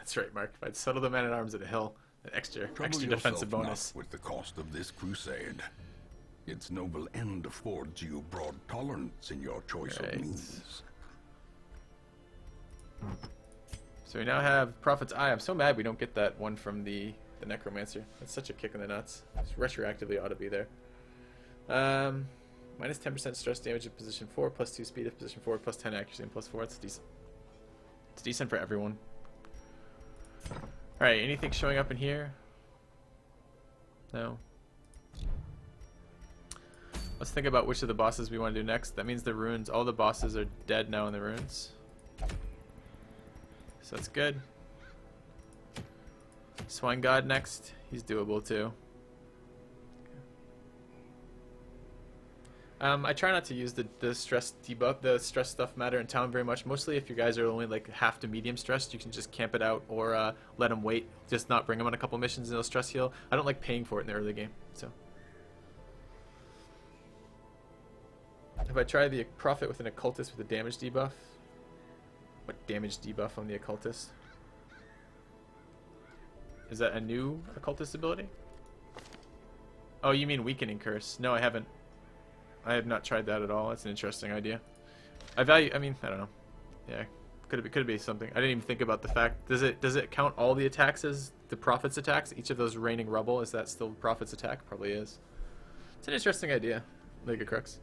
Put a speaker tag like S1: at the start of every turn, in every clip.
S1: That's right, Mark. If I'd settle the man-at-arms at a hill, an extra defensive bonus.
S2: Not with the cost of this crusade. Its noble end affords you broad tolerance in your choice of means.
S1: So we now have Prophet's Eye. I'm so mad we don't get that one from the Necromancer. That's such a kick in the nuts. Just retroactively ought to be there. Minus 10% stress damage at position 4, plus 2 speed at position 4, plus 10 accuracy, and plus 4. It's decent. It's decent for everyone. Alright, anything showing up in here? No. Let's think about which of the bosses we want to do next. That means the ruins, all the bosses are dead now in the ruins. So that's good. Swine God next. He's doable too. I try not to use the stress debuff, the stress stuff matter in town very much. Mostly if you guys are only like half to medium stressed, you can just camp it out or let them wait. Just not bring them on a couple missions and they'll stress heal. I don't like paying for it in the early game. So if I try the Prophet with an Occultist with a damage debuff, what damage debuff on the Occultist? Is that a new Occultist ability? Oh, you mean Weakening Curse? No, I haven't. I have not tried that at all. That's an interesting idea. I mean, I don't know. Yeah, could be something. I didn't even think about the fact. Does it count all the attacks as the Prophet's attacks? Each of those raining rubble, is that still Prophet's attack? Probably is. It's an interesting idea. Mega Crux.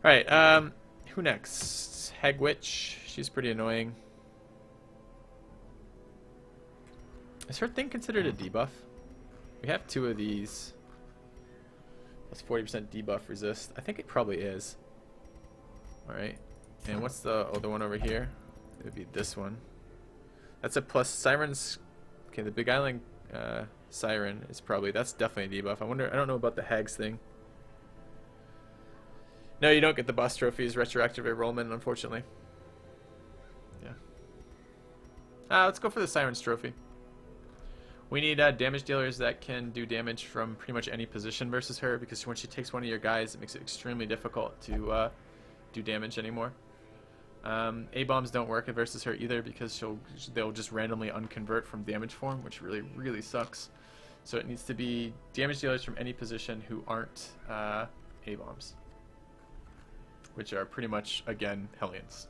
S1: All right. Who next? Hag Witch. She's pretty annoying. Is her thing considered a debuff? We have 2 of these. Plus 40% debuff resist. I think it probably is. Alright. And what's the other one over here? It would be this one. That's a plus. Siren's... Okay, the Beguiling Siren is probably... That's definitely a debuff. I wonder... I don't know about the Hags thing. No, you don't get the boss trophies retroactive enrollment, unfortunately. Yeah. Let's go for the Siren's trophy. We need damage dealers that can do damage from pretty much any position versus her, because when she takes one of your guys, it makes it extremely difficult to do damage anymore. A-bombs don't work versus her either, because they'll just randomly unconvert from damage form, which really sucks. So it needs to be damage dealers from any position who aren't A-bombs, which are pretty much, again, Hellions.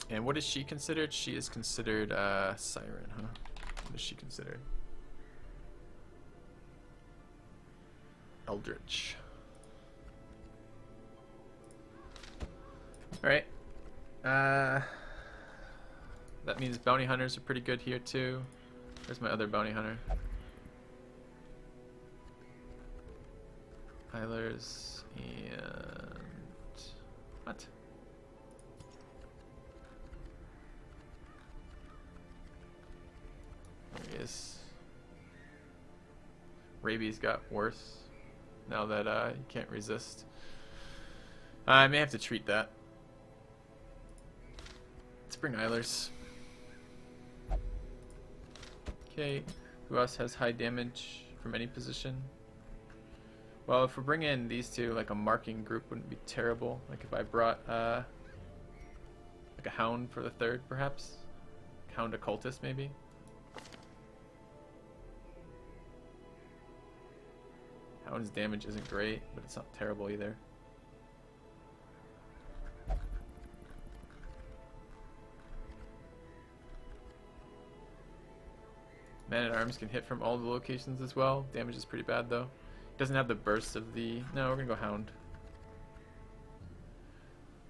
S1: And what is she considered? She is considered Siren, huh? What is she considered? Eldritch. Alright. That means bounty hunters are pretty good here too. Where's my other bounty hunter? Eilers and... What? There he is. Rabies got worse now that you can't resist. I may have to treat that. Let's bring Eilers. Okay, who else has high damage from any position? Well, if we bring in these two, like a marking group wouldn't be terrible. Like if I brought like a Hound for the 3rd, perhaps? Hound Occultist, maybe? Hound's damage isn't great, but it's not terrible either. Man-at-Arms can hit from all the locations as well. Damage is pretty bad though. Doesn't have the bursts of the... No, we're gonna go Hound.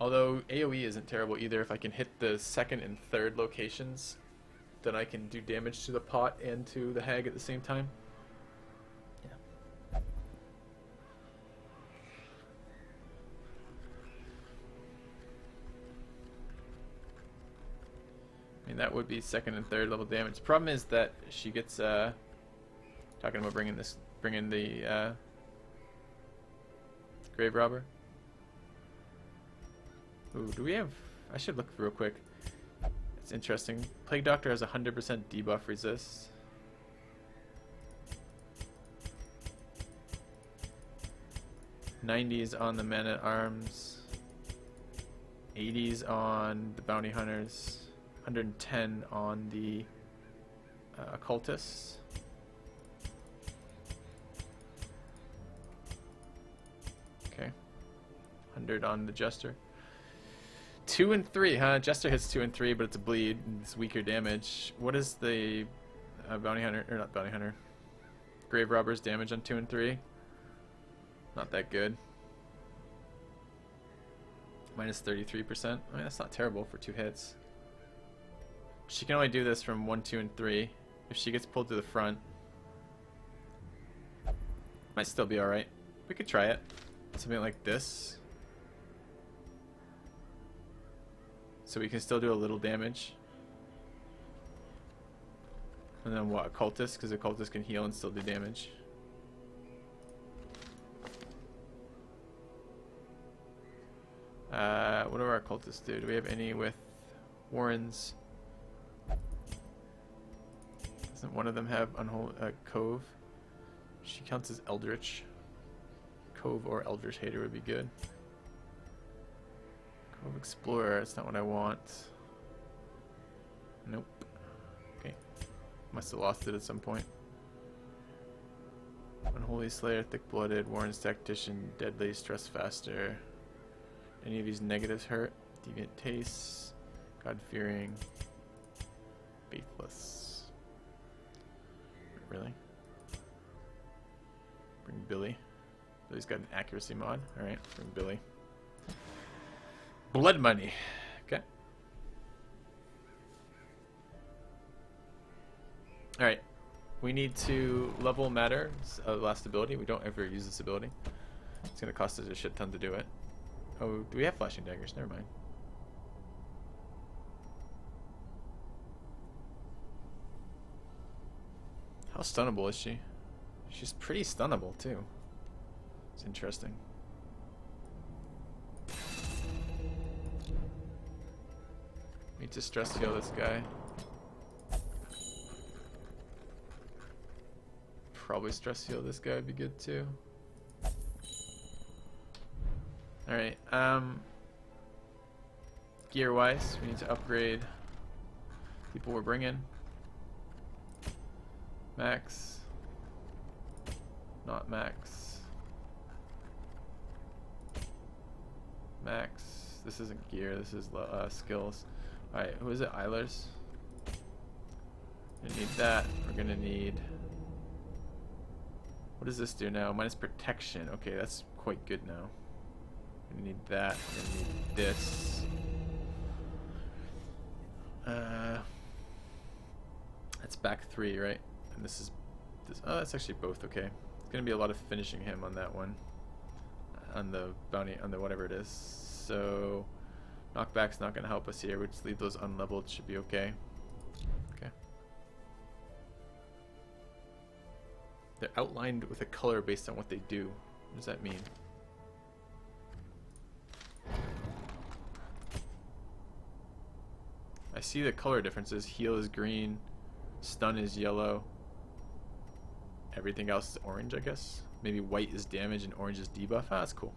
S1: Although AoE isn't terrible either. If I can hit the 2nd and 3rd locations, then I can do damage to the pot and to the Hag at the same time. I mean, that would be 2nd and 3rd level damage. Problem is that she gets talking about bringing the Grave Robber. Ooh, do we have... I should look real quick. It's interesting. Plague Doctor has 100% debuff resist. 90s on the men-at-arms, 80s on the bounty hunters, 110 on the occultists. Okay, 100 on the jester. 2 and 3, huh? Jester hits 2 and 3, but it's a bleed. It's weaker damage. What is the bounty hunter, or not bounty hunter? Grave robber's damage on 2 and 3? Not that good. Minus 33%. I mean, that's not terrible for 2 hits. She can only do this from 1, 2, and 3. If she gets pulled to the front, might still be alright. We could try it. Something like this. So we can still do a little damage. And then what? Occultist? Because Occultist can heal and still do damage. What do our Occultists do? Do we have any with Warrens? Doesn't one of them have Cove? She counts as Eldritch. Cove or Eldritch Hater would be good. Cove Explorer, that's not what I want. Nope. Okay. Must have lost it at some point. Unholy Slayer, Thick-Blooded, Warren's Tactician, Deadly, Stress Faster. Any of these negatives hurt? Deviant Taste, God-Fearing, Faithless. Really? Bring Billy. Billy's got an accuracy mod. Alright, bring Billy. Blood Money. Okay. Alright. We need to level Matter, last ability. We don't ever use this ability. It's going to cost us a shit ton to do it. Oh, do we have flashing daggers? Never mind. How stunnable is she? She's pretty stunnable too. It's interesting. Need to stress heal this guy. Probably stress heal this guy would be good too. Alright, gear wise, we need to upgrade people we're bringing. Max. Not max. Max. This isn't gear, this is skills. Alright, who is it? Eilers. Gonna need that. We're gonna need. What does this do now? Minus protection. Okay, that's quite good now. We're gonna need that. We're gonna need this. That's back 3, right? And this is this. Oh, that's actually both okay. It's gonna be a lot of finishing him on that one. On the bounty, on the whatever it is. So knockback's not gonna help us here. We just leave those unleveled. Should be okay. Okay. They're outlined with a color based on what they do. What does that mean? I see the color differences. Heal is green, stun is yellow. Everything else is orange, I guess. Maybe white is damage and orange is debuff. Ah, that's cool.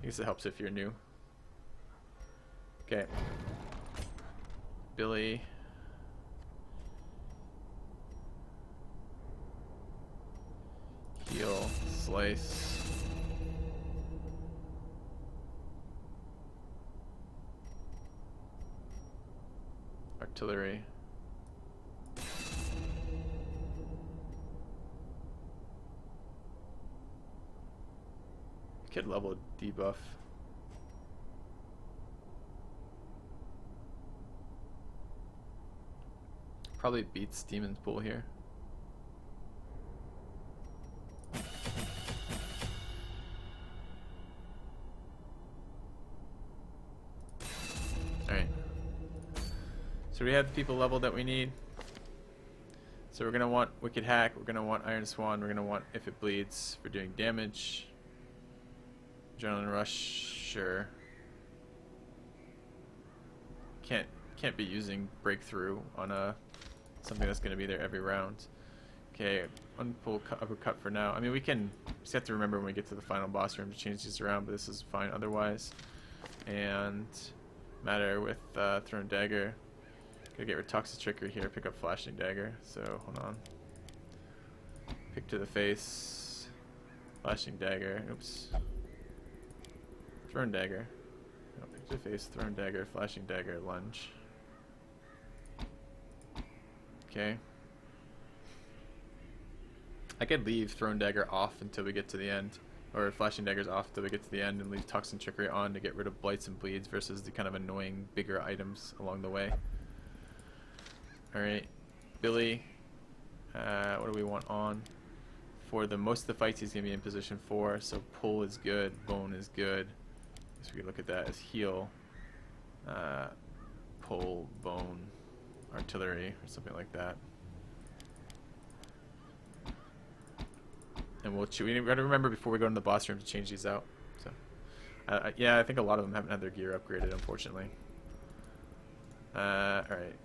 S1: I guess it helps if you're new. Okay. Billy. Heal, slice. Artillery. Kid level debuff. Probably beats Demon's Pool here. Alright. So we have the people leveled that we need. So we're going to want Wicked Hack, we're going to want Iron Swan, we're going to want If It Bleeds for doing damage. Adrenaline Rush, sure. Can't be using Breakthrough on a something that's going to be there every round. Okay, unpull uppercut for now. I mean, we can just have to remember when we get to the final boss room to change these around, but this is fine otherwise. And matter with thrown dagger. Gotta get rid of toxic trickery here. Pick up flashing dagger. So hold on. Pick to the face. Flashing dagger. Oops. Thrown dagger. No, pick to the face. Thrown dagger. Flashing dagger. Lunge. Okay. I could leave Thrown Dagger off until we get to the end, or Flashing Dagger's off until we get to the end, and leave Toxin Trickery on to get rid of Blights and Bleeds versus the kind of annoying bigger items along the way. Alright, Billy, what do we want on? For the most of the fights he's going to be in position 4, so pull is good, bone is good. So we can look at that as heal, pull, bone, artillery, or something like that. And we got to remember before we go into the boss room to change these out. So, yeah, I think a lot of them haven't had their gear upgraded, unfortunately. All right.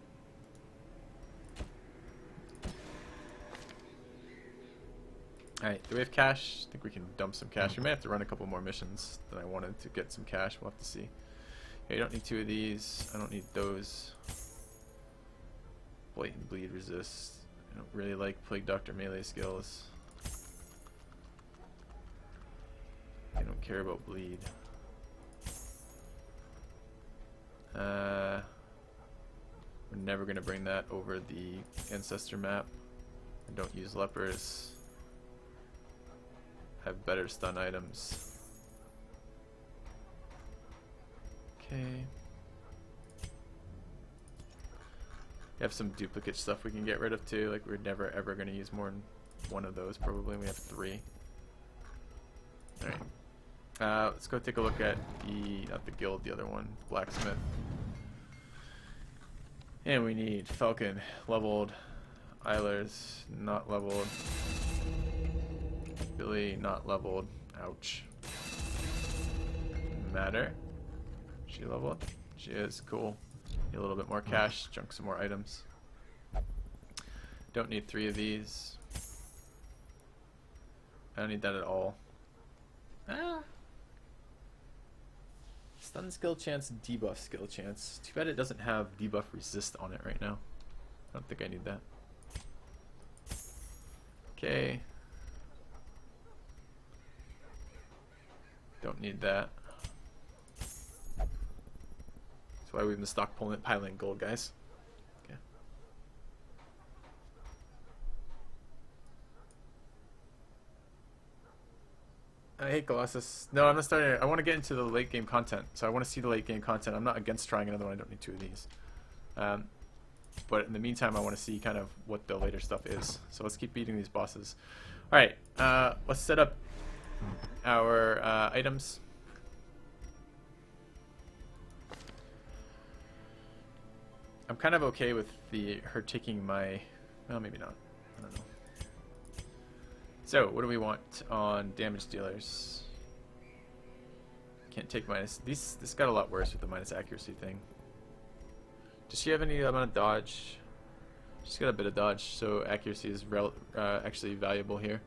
S1: All right. Do we have cash? I think we can dump some cash. We may have to run a couple more missions than I wanted to get some cash. We'll have to see. Okay, you don't need 2 of these. I don't need those. Blatant bleed resist. I don't really like Plague Doctor melee skills. I don't care about bleed. We're never going to bring that over the ancestor map. I don't use lepers. I have better stun items. Okay. We have some duplicate stuff we can get rid of too. Like, we're never ever going to use more than 1 of those probably. We have 3. Alright. Let's go take a look at not the guild, the other one, blacksmith. And we need Falcon leveled, Eilers not leveled, Billy not leveled, ouch. Matter, she leveled? She is, cool. Need a little bit more cash, junk some more items. Don't need 3 of these. I don't need that at all. Stun skill chance, debuff skill chance. Too bad it doesn't have debuff resist on it right now. I don't think I need that. Okay. Don't need that. That's why we've been stockpiling gold, guys. Okay. I hate Colossus. No, I'm not starting. I want to get into the late game content, so I want to see the late game content. I'm not against trying another one. I don't need 2 of these. But in the meantime, I want to see kind of what the later stuff is. So let's keep beating these bosses. All right, let's set up our items. I'm kind of okay with her taking my. Well, maybe not. I don't know. So, what do we want on damage dealers? Can't take minus. This got a lot worse with the minus accuracy thing. Does she have any amount of dodge? She's got a bit of dodge, so accuracy is actually valuable here.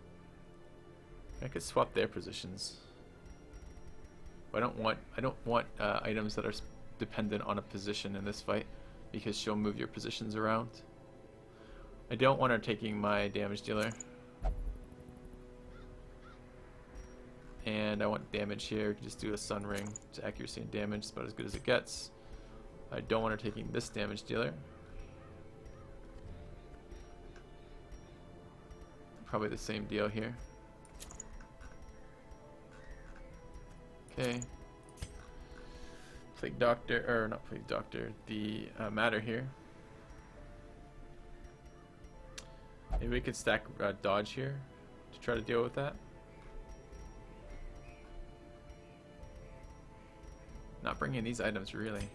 S1: I could swap their positions. But I don't want items that are dependent on a position in this fight, because she'll move your positions around. I don't want her taking my damage dealer. And I want damage here. Just do a sun ring to accuracy and damage. It's about as good as it gets. I don't want her taking this damage dealer. Probably the same deal here. Okay. Plague Doctor, or not Plague Doctor, the Matter here. Maybe we could stack dodge here to try to deal with that. Not bringing these items, really.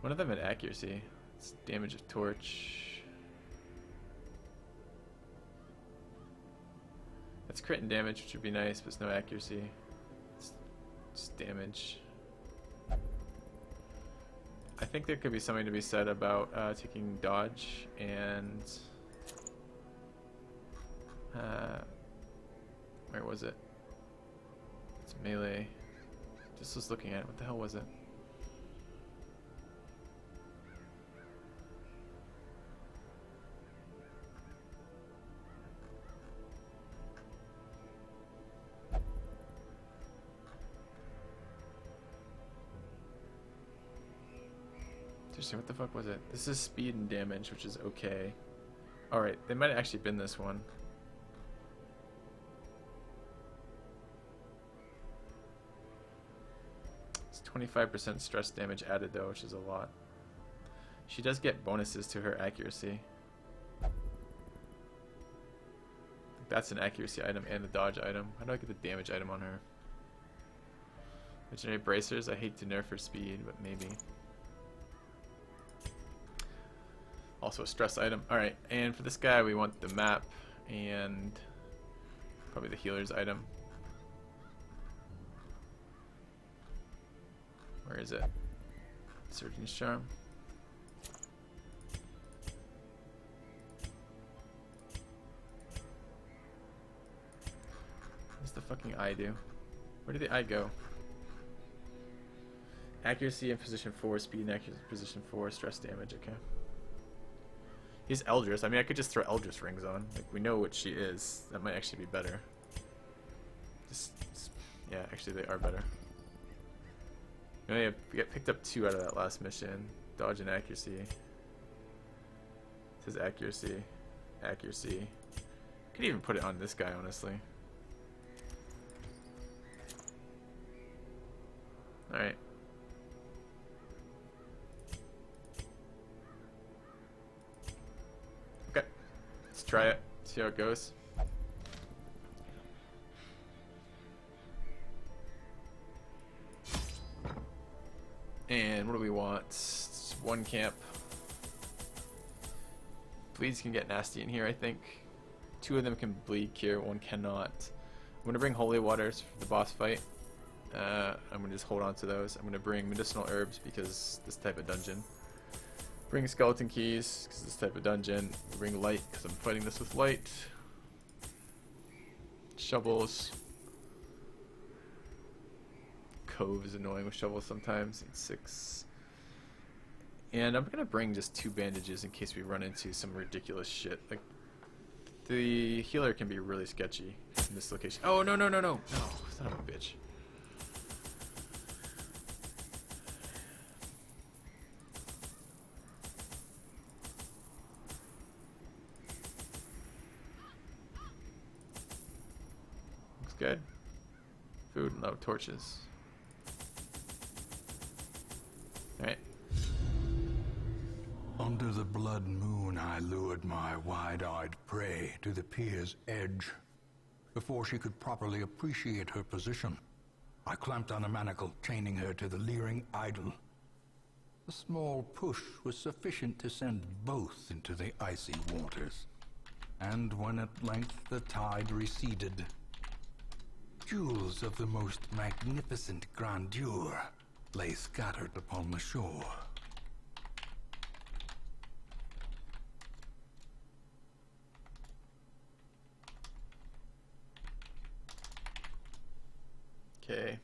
S1: One of them had accuracy. It's damage of torch. That's crit and damage, which would be nice, but it's no accuracy. It's damage. I think there could be something to be said about taking dodge and Where was it? It's melee. Just was looking at it. What the hell was it? What the fuck was it? This is speed and damage, which is okay. Alright, they might have actually been this one. It's 25% stress damage added though, which is a lot. She does get bonuses to her accuracy. That's an accuracy item and a dodge item. How do I get the damage item on her? Legendary bracers. I hate to nerf her speed, but maybe. Also a stress item. Alright, and for this guy we want the map and probably the healer's item. Where is it? Surgeon's Charm. What's the fucking eye do? Where did the eye go? Accuracy in position 4, speed and accuracy in position 4, stress damage, okay. He's Eldris. I mean, I could just throw Eldris rings on. Like, we know what she is. That might actually be better. Yeah, actually they are better. We got picked up 2 out of that last mission. Dodge and accuracy. It says accuracy. Accuracy. Could even put it on this guy, honestly. Alright. Okay. Let's try it. See how it goes. And what do we want? It's 1 camp. Bleeds can get nasty in here, I think. 2 of them can bleed cure, 1 cannot. I'm going to bring holy waters for the boss fight. I'm going to just hold on to those. I'm going to bring medicinal herbs because this type of dungeon. Bring skeleton keys because this type of dungeon. Bring light because I'm fighting this with light. Shovels. Cove is annoying with shovels sometimes. Need 6. And I'm gonna bring just 2 bandages in case we run into some ridiculous shit. Like, the healer can be really sketchy in this location. Oh, no, no, no, no. No, son of a bitch. Looks good. Food and no torches. Alright.
S2: Under the blood moon, I lured my wide-eyed prey to the pier's edge. Before she could properly appreciate her position, I clamped on a manacle, chaining her to the leering idol. A small push was sufficient to send both into the icy waters. And when at length the tide receded, jewels of the most magnificent grandeur lay scattered upon the shore.
S1: Okay.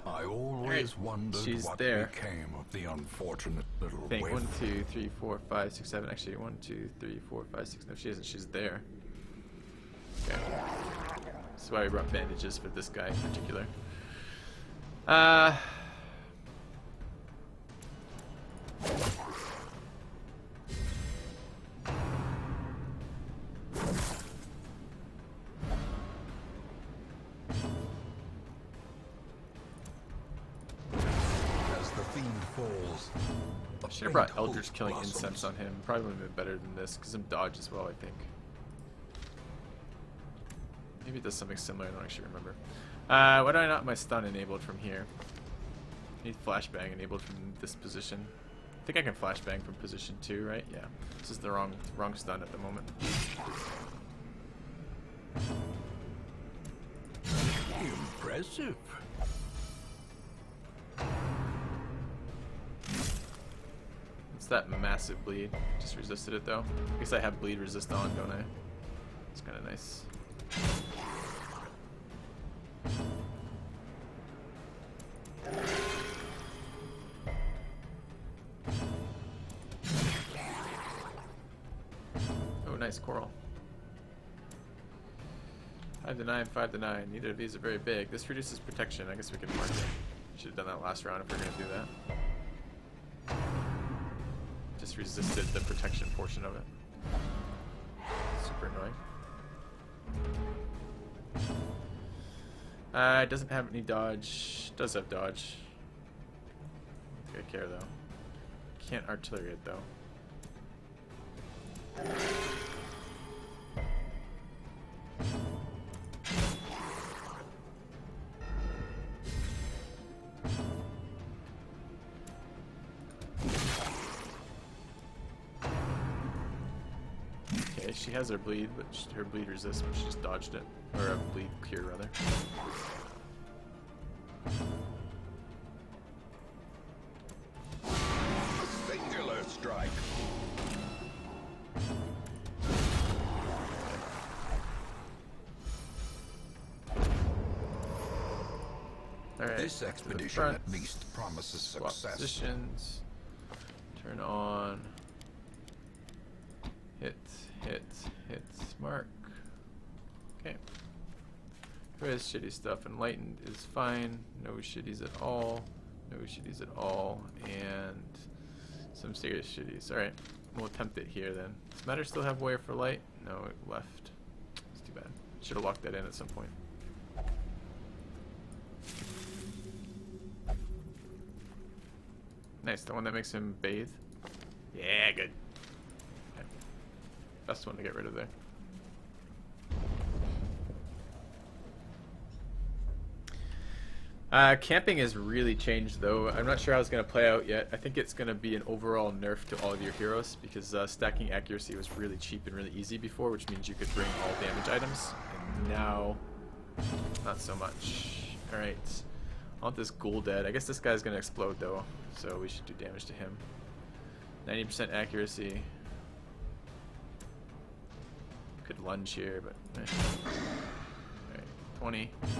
S2: I always wondered
S1: She's
S2: what
S1: there.
S2: became of the unfortunate little
S1: I think
S2: waif.
S1: 1, 2, 3, 4, 5, 6, 7. Actually, 1, 2, 3, 4, 5, 6. No, she isn't. She's there. Okay. That's why we brought bandages for this guy in particular.
S2: As the fiend falls, a
S1: Should have brought
S2: faint
S1: Eldritch
S2: hope
S1: Killing
S2: blossoms.
S1: Incense on him. Probably would have been better than this, because I'm dodge as well, I think. Maybe it does something similar, I don't actually remember. Why do I not have my stun enabled from here? I need flashbang enabled from this position. I think I can flashbang from position 2, right? Yeah. This is the wrong stun at the moment.
S2: Impressive.
S1: It's that massive bleed. Just resisted it though. I guess I have bleed resist on, don't I? It's kind of nice. Oh, nice coral. 5 to 9, 5 to 9. Neither of these are very big. This reduces protection. I guess we can mark it. Should have done that last round if we're going to do that. Just resisted the protection portion of it. Super annoying. It doesn't have any dodge. Does have dodge. Good care though. Can't artillery it though. Okay, she has her bleed, but her bleed resists, but she just dodged it. Or a bleed cure, rather.
S2: Singular strike.
S1: Alright.
S2: This expedition at least promises
S1: Swap
S2: success.
S1: positions. Turn on. Hit, hit, hit, mark. Okay. There's shitty stuff. Enlightened is fine. No shitties at all. No shitties at all. And some serious shitties. Alright. We'll attempt it here then. Does Matter still have Warrior for Light? No, it left. It's too bad. Should have locked that in at some point. Nice, the one that makes him bathe. Yeah, good. Okay. Best one to get rid of there. Camping has really changed though. I'm not sure how it's going to play out yet. I think it's going to be an overall nerf to all of your heroes because stacking accuracy was really cheap and really easy before, which means you could bring all damage items. And now, not so much. Alright. I want this ghoul dead. I guess this guy's going to explode though, so we should do damage to him. 90% accuracy. Could lunge here, but alright, 20. Can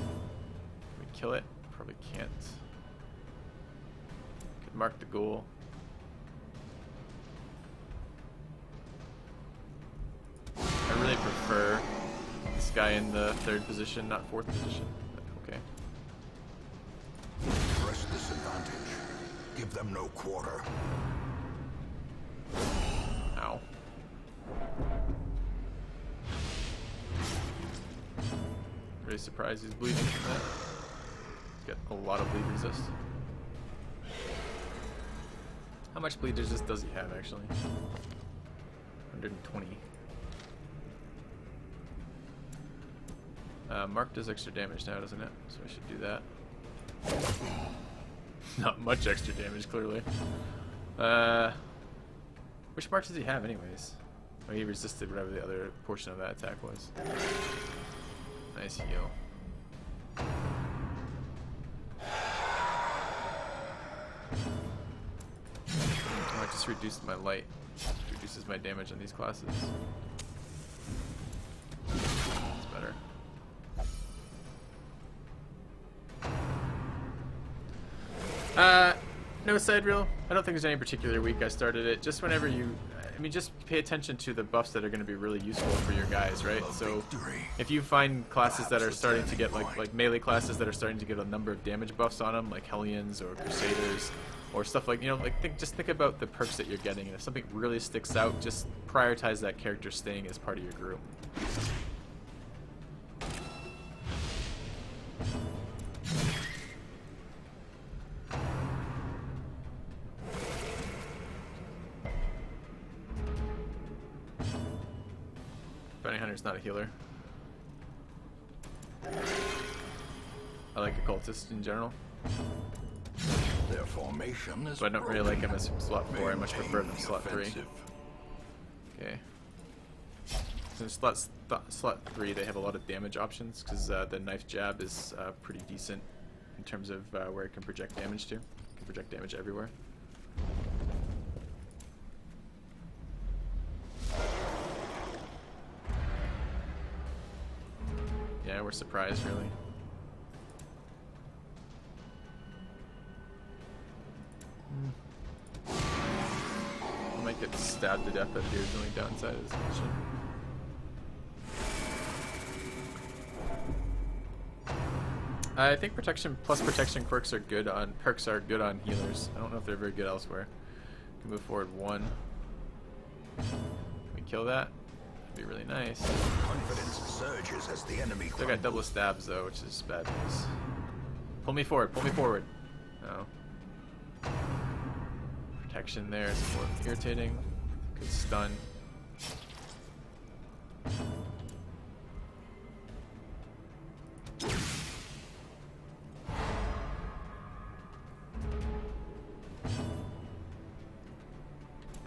S1: we kill it? Probably can't. Could mark the ghoul. I really prefer this guy in the 3rd position, not 4th position. But okay.
S2: Press this advantage. Give them no quarter.
S1: Ow. Really surprised he's bleeding from that. He's got a lot of bleed resist. How much bleed resist does he have actually? 120. Mark does extra damage now, doesn't it? So I should do that. Not much extra damage, clearly. Which mark does he have anyways? Oh, he resisted whatever the other portion of that attack was. Nice heal. I just reduced my light. Reduces my damage on these classes. That's better. No side reel. I don't think there's any particular week I started it. Just whenever you, I mean, just pay attention to the buffs that are going to be really useful for your guys, right? So if you find classes that are starting to get like melee classes that are starting to get a number of damage buffs on them, like Hellions or Crusaders, or stuff like, you know, like just think about the perks that you're getting, and if something really sticks out, just prioritize that character staying as part of your group. Bounty Hunter's not a healer. I like occultists in general.
S2: Their formation is
S1: But I don't really like him as slot 4. I much prefer them slot 3. Okay. So in slot 3, they have a lot of damage options because the knife jab is pretty decent in terms of where it can project damage to. It can project damage everywhere.
S2: 'Tis the formation is broken.
S1: 'Cause slot 3 they have a lot of damage options because the knife jab is pretty decent in terms of where it can project damage to. It can project damage everywhere. 'Cause slot 3 they have a lot of damage options because the knife jab is pretty decent in terms of where it can project damage to. It can project damage everywhere. we're surprised, really. I might get stabbed to death up here is the only downside of this mission. I think protection plus protection perks are good on healers. I don't know if they're very good elsewhere. Can move forward 1. Can we kill that? That'd be really nice.
S2: Confidence surges as the enemy
S1: Still got double stabs though, which is bad news. Pull me forward, pull me forward. No. Protection there is more irritating. Good stun.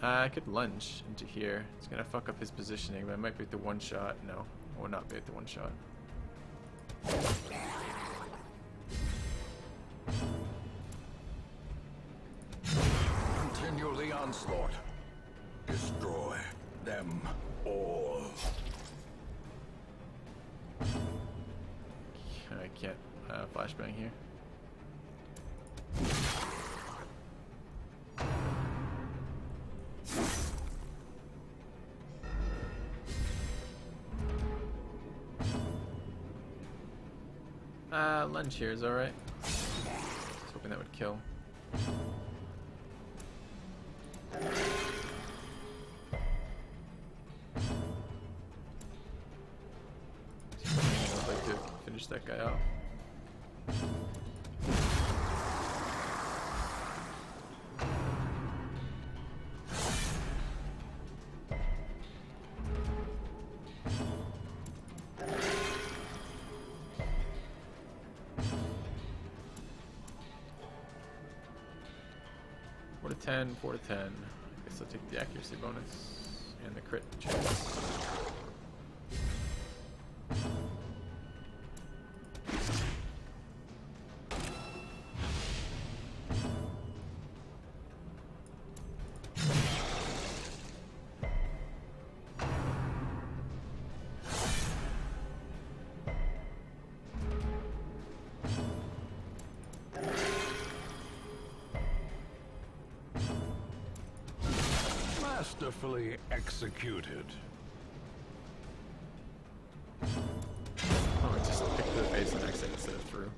S1: I could lunge into here. It's gonna fuck up his positioning, but I might beat the one shot. No, I will not beat the one shot.
S2: Continue the onslaught. Destroy them all.
S1: I can't flashbang here. Lunge here is alright. I was hoping that would kill. I'd like to finish that guy off. Four to 10, 4 to 10. I guess I'll take the accuracy bonus and the crit chance.
S2: Masterfully executed.
S1: Oh, just pick the base and exit instead of through.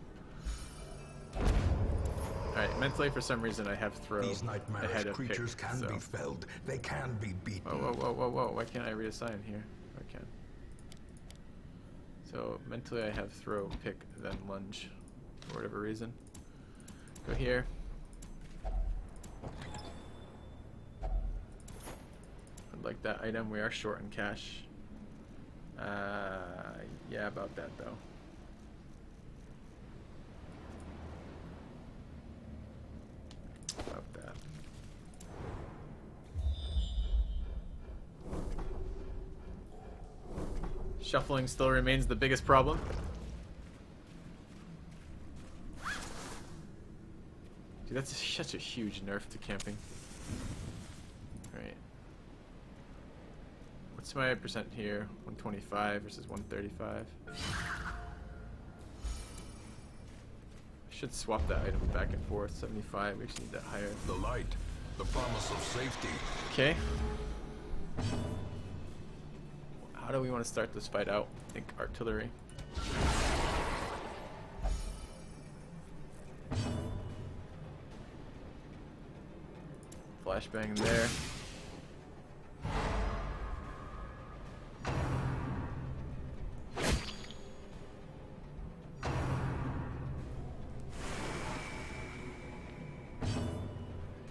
S1: Alright, mentally for some reason I have throw
S2: These nightmarish
S1: ahead of
S2: creatures
S1: pick,
S2: can
S1: so.
S2: be felled. They can be beaten.
S1: Whoa, whoa, whoa, whoa, whoa. Why can't I reassign here? I can. So mentally I have throw, pick, then lunge. For whatever reason. Go here. I'd like that item. We are short in cash. Yeah, about that though. About that. Shuffling still remains the biggest problem. Dude, that's such a huge nerf to camping. Alright. What's my percent here? 125 versus 135. I should swap that item back and forth. 75, we actually need that higher.
S2: The light, the promise of safety.
S1: Okay. How do we want to start this fight out? I think artillery. Flashbang there.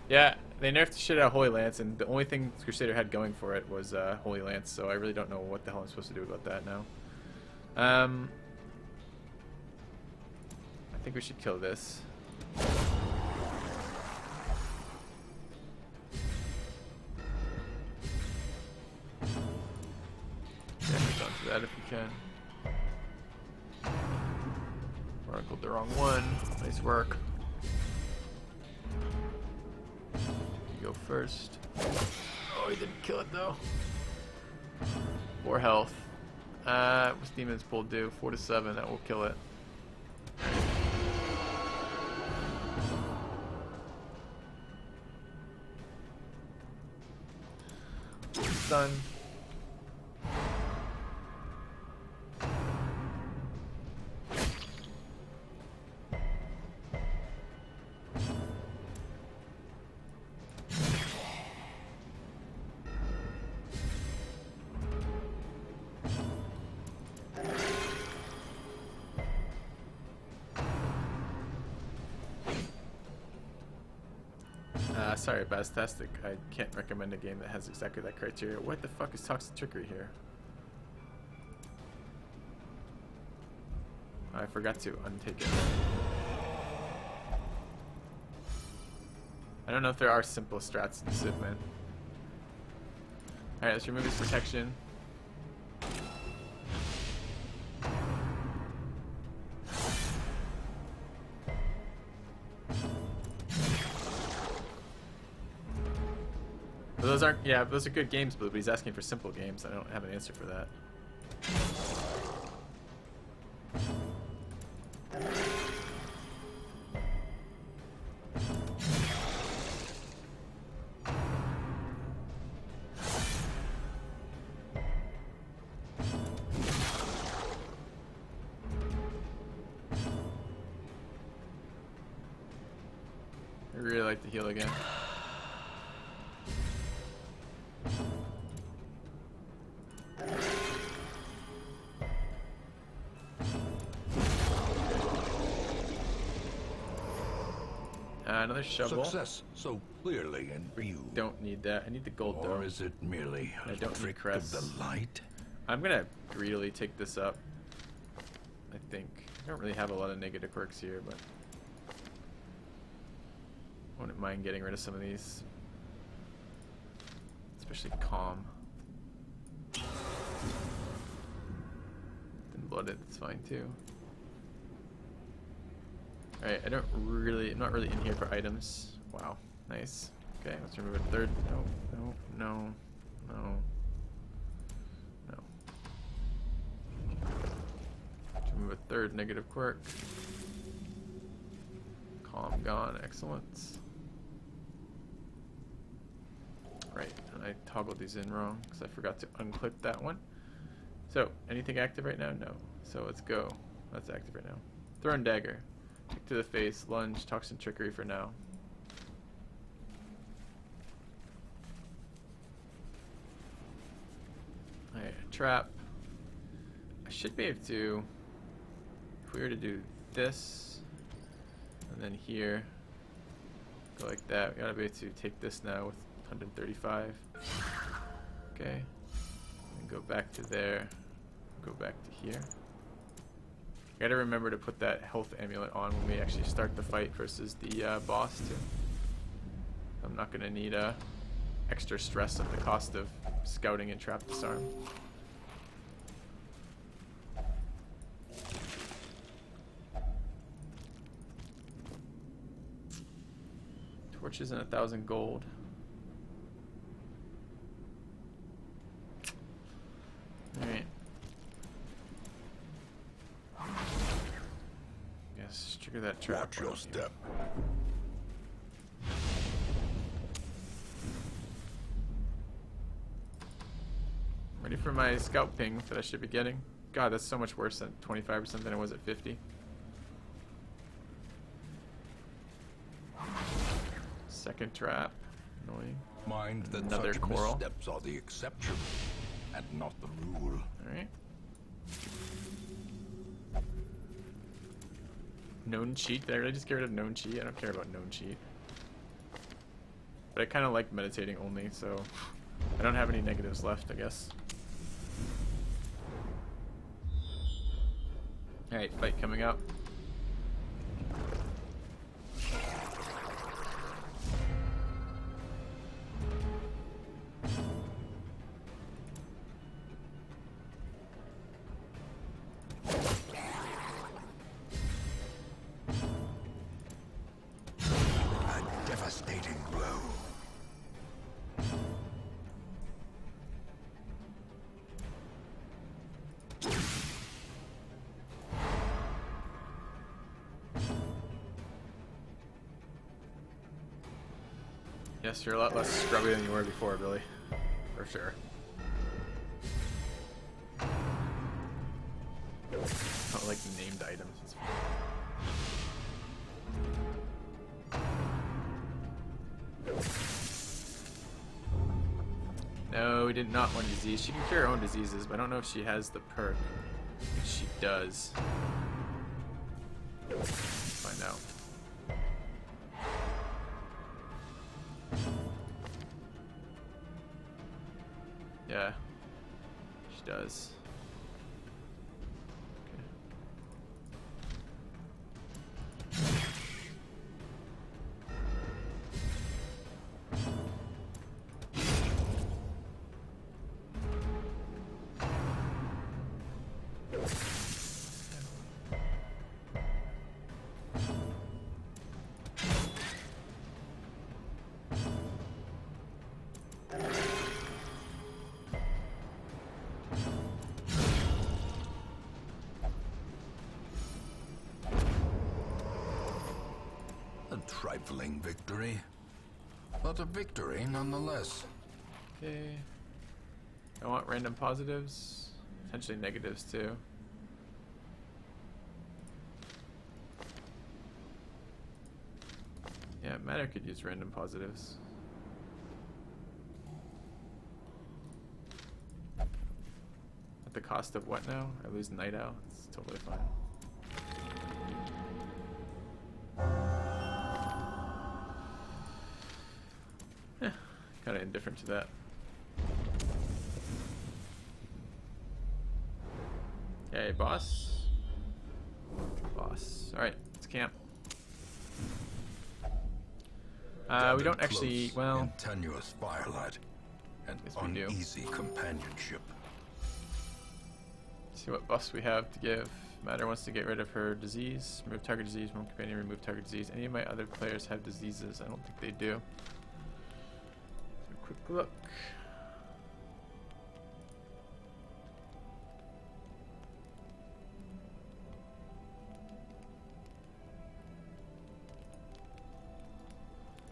S1: Yeah, they nerfed the shit out of Holy Lance, and the only thing Crusader had going for it was Holy Lance, so I really don't know what the hell I'm supposed to do about that now. I think we should kill this. Damage onto that if we can. Oracled the wrong one. Nice work. Go first. Oh, he didn't kill it though. 4 health. What's Demon's Pull do? 4 to 7. That will kill it. Stun. Sorry, Bastastic. I can't recommend a game that has exactly that criteria. What the fuck is Toxic Trickery here? I forgot to untake it. I don't know if there are simple strats in Civ, man. Alright, let's remove his protection. But those aren't, yeah, those are good games, but he's asking for simple games. I don't have an answer for that. I really like to heal again. Another shovel.
S2: Success so clearly in view.
S1: Don't need that. I need the gold though.
S2: Or is it merely
S1: I
S2: a
S1: don't need
S2: trick
S1: crests.
S2: of the light?
S1: I'm gonna greedily take this up. I think. I don't really have a lot of negative quirks here, but I wouldn't mind getting rid of some of these. Especially calm. Then blooded, it's fine too. Alright, I'm not really in here for items. Wow, nice. Okay, let's remove a third. No. Let's remove a third negative quirk. Calm gone, excellent. Right, and I toggled these in wrong because I forgot to unclick that one. So, anything active right now? No. So let's go. That's active right now. Thrown dagger. Kick to the face, lunge, toxin trickery for now. Alright, trap. I should be able to, if we were to do this, and then here, go like that, we gotta be able to take this now with 135. Okay. And go back to there, go back to here. Gotta remember to put that health amulet on when we actually start the fight versus the boss too. I'm not gonna need extra stress at the cost of scouting and trap disarm. Torches and 1,000 gold. Alright. Yes, trigger that trap.
S2: Watch your step.
S1: Ready for my scout ping that I should be getting. God, that's so much worse than 25% than it was at 50. Second trap. Annoying.
S2: Mind that
S1: Another
S2: such
S1: coral.
S2: missteps are the exception and not the rule.
S1: Alright. Known cheat. Did I really just get rid of known cheat? I don't care about known cheat. But I kind of like meditating only, so I don't have any negatives left, I guess. Alright, fight coming up.
S2: A devastating blow.
S1: Yes, you're a lot less scrubby than you were before, Billy. For sure. I don't like named items. It's fine. No, we did not want disease. She can cure her own diseases, but I don't know if she has the perk. I think she does. Let's find out. Yeah, she does.
S2: A trifling victory, but a victory nonetheless.
S1: Okay. I want random positives, potentially negatives too. Yeah, Matter could use random positives. At the cost of what now? I lose Night Owl? It's totally fine. Kind of indifferent to that. Okay, boss. Boss. Alright, let's camp. We don't actually, well,
S2: in tenuous firelight and
S1: Yes, we do.
S2: uneasy companionship.
S1: see what buffs we have to give. Matter wants to get rid of her disease. Remove target disease, remove companion, remove target disease. Any of my other players have diseases? I don't think they do. Quick look.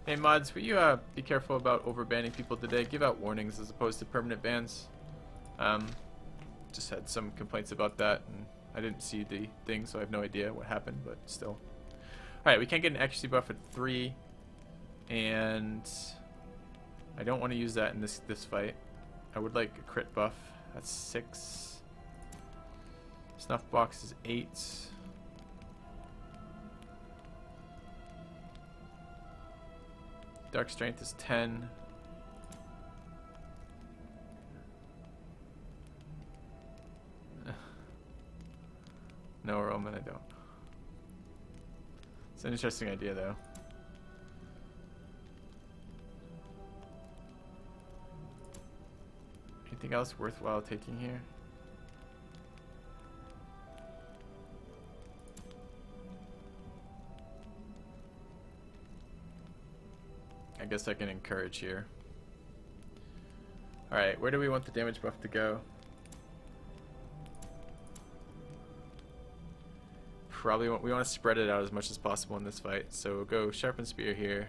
S1: Hey mods, will you be careful about overbanning people today? Give out warnings as opposed to permanent bans. Just had some complaints about that, and I didn't see the thing, so I have no idea what happened, but still. Alright, we can't get an accuracy buff at 3, and I don't want to use that in this fight. I would like a crit buff. That's 6. Snuff box is 8. Dark strength is 10. No, Roman, I don't. It's an interesting idea, though. Anything else worthwhile taking here? I guess I can encourage here. Alright, where do we want the damage buff to go? Probably we want to spread it out as much as possible in this fight. So we'll go Sharpened Spear here.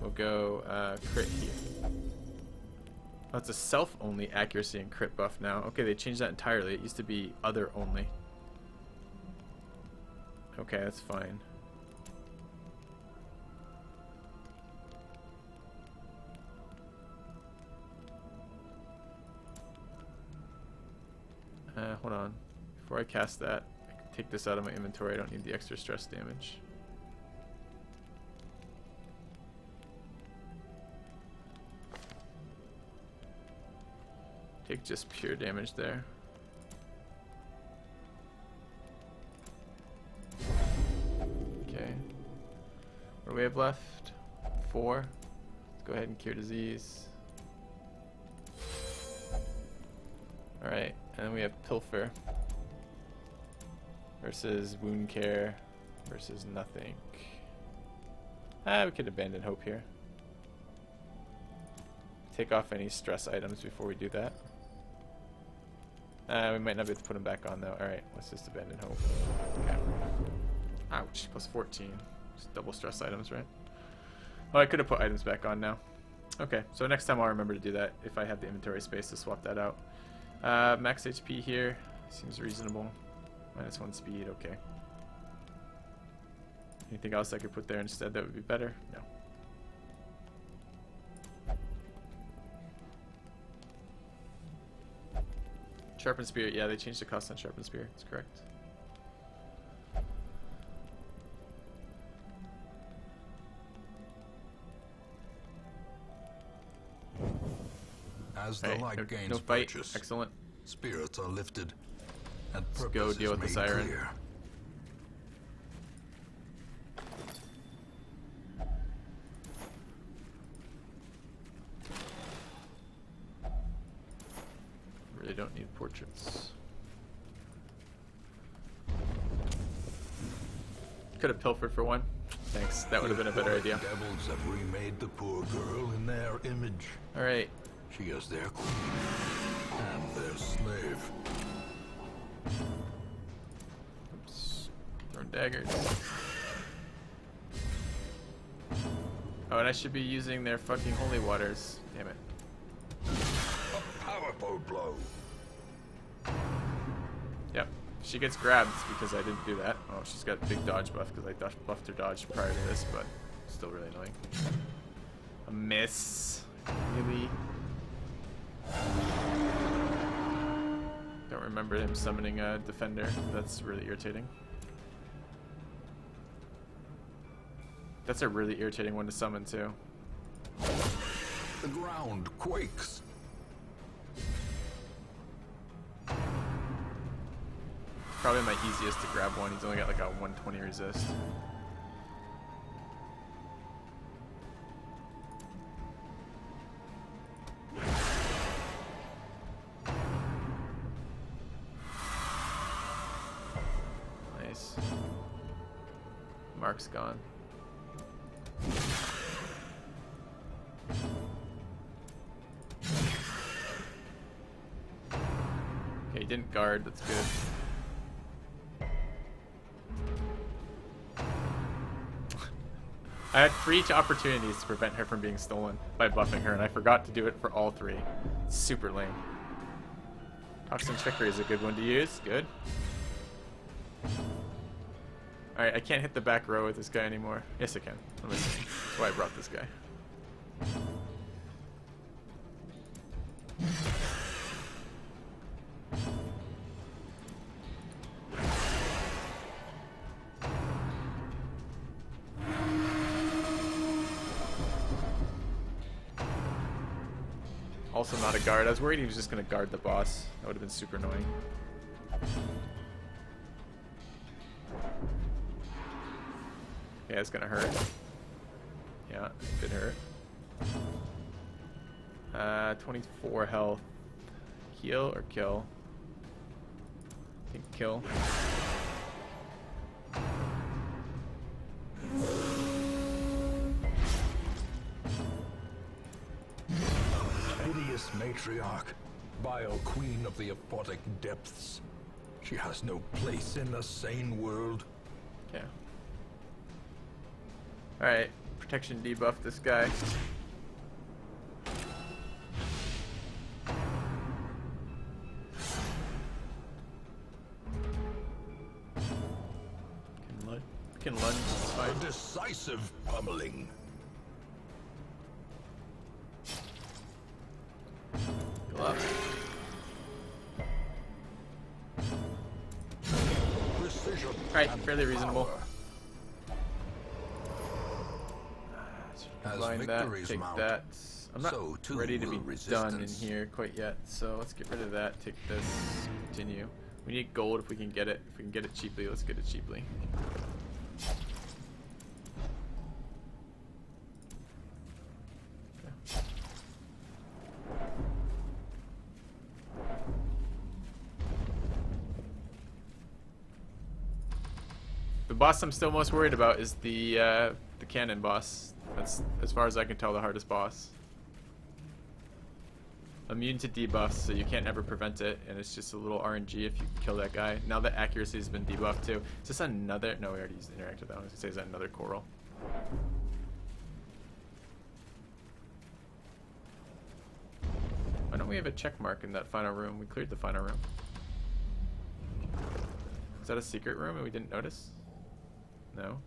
S1: We'll go crit here. Oh, it's a self-only accuracy and crit buff now. Okay, they changed that entirely. It used to be other only. Okay, that's fine. Hold on. Before I cast that, I can take this out of my inventory. I don't need the extra stress damage. Take just pure damage there. Okay. What do we have left? 4. Let's go ahead and cure disease. Alright, and then we have Pilfer versus Wound Care versus nothing. We could abandon hope here. Take off any stress items before we do that. We might not be able to put them back on though. Alright, let's just abandon hope. Okay. Ouch, plus 14. Just double stress items, right? Oh, I could have put items back on now. Okay, so next time I'll remember to do that if I have the inventory space to swap that out. Max HP here seems reasonable. -1 speed, okay. Anything else I could put there instead that would be better? No. Sharpened Spear, yeah, they changed the cost on Sharpened Spear, that's correct.
S2: As the light gains
S1: no fight.
S2: purchase,
S1: Excellent.
S2: spirits are lifted, and
S1: Let's
S2: purpose
S1: go deal
S2: is
S1: with the
S2: made
S1: siren.
S2: clear.
S1: Really don't need portraits. Could have pilfered for one. Thanks. That would have been a better idea.
S2: Devils have remade the poor girl in their image.
S1: All right.
S2: She is their queen and their slave.
S1: Oops. Throwing daggers. Oh, and I should be using their fucking holy waters. Damn it.
S2: A powerful blow.
S1: Yep. She gets grabbed because I didn't do that. Oh, she's got big dodge buff because I buffed her dodge prior to this, but still really annoying. A miss. Really? Don't remember him summoning a defender. That's really irritating. That's a really irritating one to summon too.
S2: The ground quakes.
S1: Probably my easiest to grab one. He's only got like a 120 resist. Nice. Mark's gone. Okay, he didn't guard. That's good. I had 3 opportunities to prevent her from being stolen by buffing her, and I forgot to do it for all 3. It's super lame. Toxin Trickery is a good one to use. Good. Alright, I can't hit the back row with this guy anymore. Yes, I can. That's why I brought this guy. Also not a guard. I was worried he was just going to guard the boss. That would have been super annoying. Yeah, it's going to hurt. Yeah, it could hurt. 24 health. Heal or kill? I think kill.
S2: Hideous matriarch, vile queen of the aquatic depths. She has no place in a sane world.
S1: Yeah. Alright, protection debuff this guy. Can lunge, it's fine.
S2: A decisive pummeling.
S1: Go up.
S2: Precision.
S1: Alright,
S2: and
S1: fairly reasonable.
S2: power. As
S1: Line that,
S2: victories
S1: take
S2: mount,
S1: that. I'm not
S2: so too
S1: ready to be
S2: will
S1: done in
S2: resistance.
S1: here quite yet, so let's get rid of that, take this, continue. We need gold if we can get it. If we can get it cheaply, let's get it cheaply. Okay. The boss I'm still most worried about is the cannon boss. That's, as far as I can tell, the hardest boss. Immune to debuffs, so you can't ever prevent it, and it's just a little RNG if you kill that guy. Now that accuracy has been debuffed too. Is this another? No, we already used interact with that one. I was gonna say, is that another coral? Why don't we have a check mark in that final room? We cleared the final room. Is that a secret room and we didn't notice? No.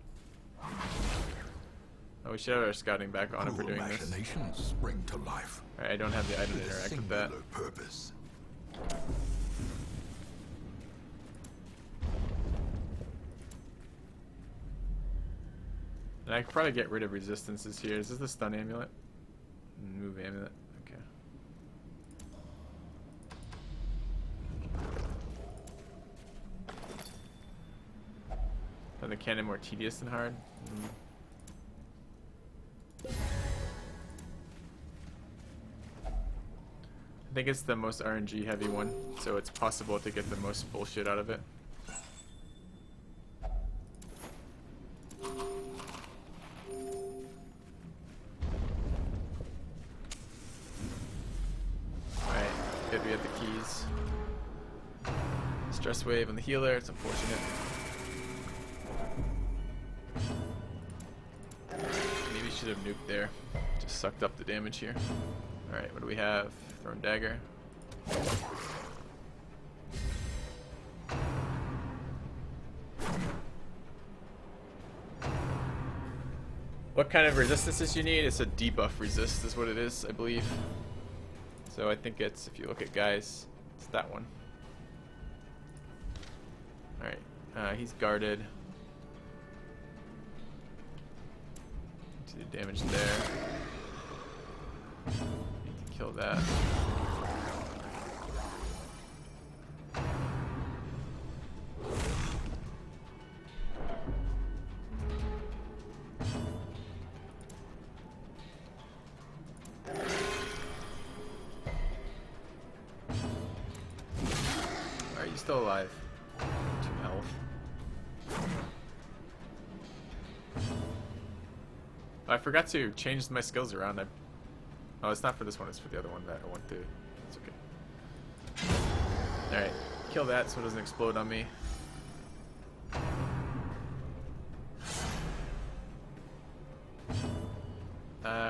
S1: Oh, we should have our scouting back on if we're doing this.
S2: Imaginations spring to life.
S1: Alright, I don't have the item to interact with that.
S2: Purpose.
S1: And I could probably get rid of resistances here. Is this the stun amulet? Move amulet. Okay. And the cannon more tedious than hard? I think it's the most RNG heavy one, so it's possible to get the most bullshit out of it. Alright, good, we have the keys. Stress wave on the healer, it's unfortunate. Maybe should have nuked there. Just sucked up the damage here. Alright, what do we have? Thrown dagger. What kind of resistances you need? It's a debuff resist is what it is, I believe. So I think it's, if you look at guys, it's that one. Alright, he's guarded. Do the damage there. Need to kill that. Are you still alive? 2 health. I forgot to change my skills around. Oh, it's not for this one, it's for the other one that I want to. It's okay. Alright, kill that so it doesn't explode on me.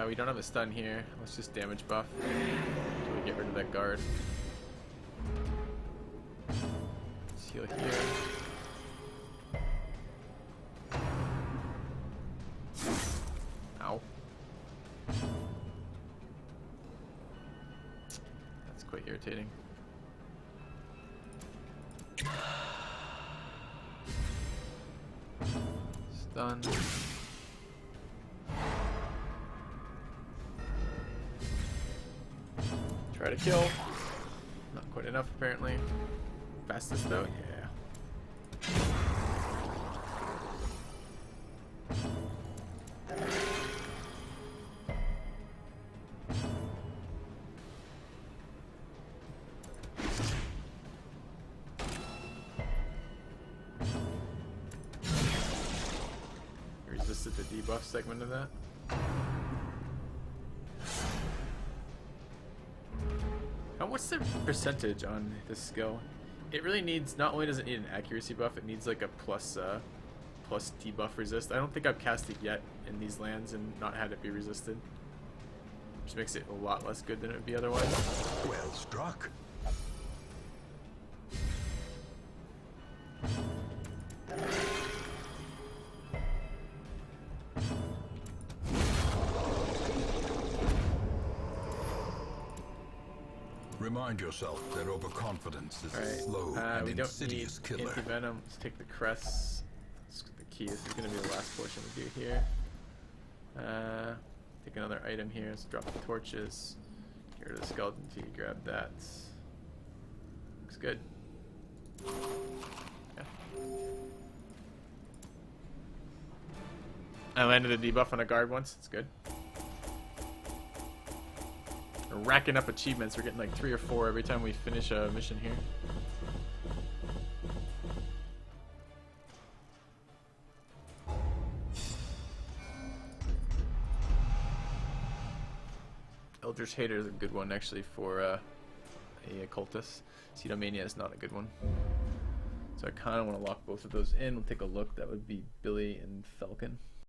S1: We don't have a stun here. Let's just damage buff until we get rid of that guard. Let's heal here. Ow. That's quite irritating. Stun. Try to kill. Not quite enough apparently. Fastest though, yeah. Resisted the debuff segment of that. What's the percentage on this skill? It really needs, not only does it need an accuracy buff, it needs like a plus debuff resist. I don't think I've cast it yet in these lands and not had it be resisted. Which makes it a lot less good than it would be otherwise.
S2: Well struck. Remind yourself that overconfidence is a slow and
S1: we don't
S2: insidious
S1: need
S2: killer.
S1: anti-venom. Let's take the crests. That's the key. This is going to be the last portion we do here. Take another item here. Let's drop the torches. Get rid of the skeleton tea. Grab that. Looks good. Yeah. I landed a debuff on a guard once. It's good. We're racking up achievements. We're getting like 3 or 4 every time we finish a mission here. Eldritch Hater is a good one actually for a cultist. Cedomania is not a good one. So I kind of want to lock both of those in. We'll take a look. That would be Billy and Falcon.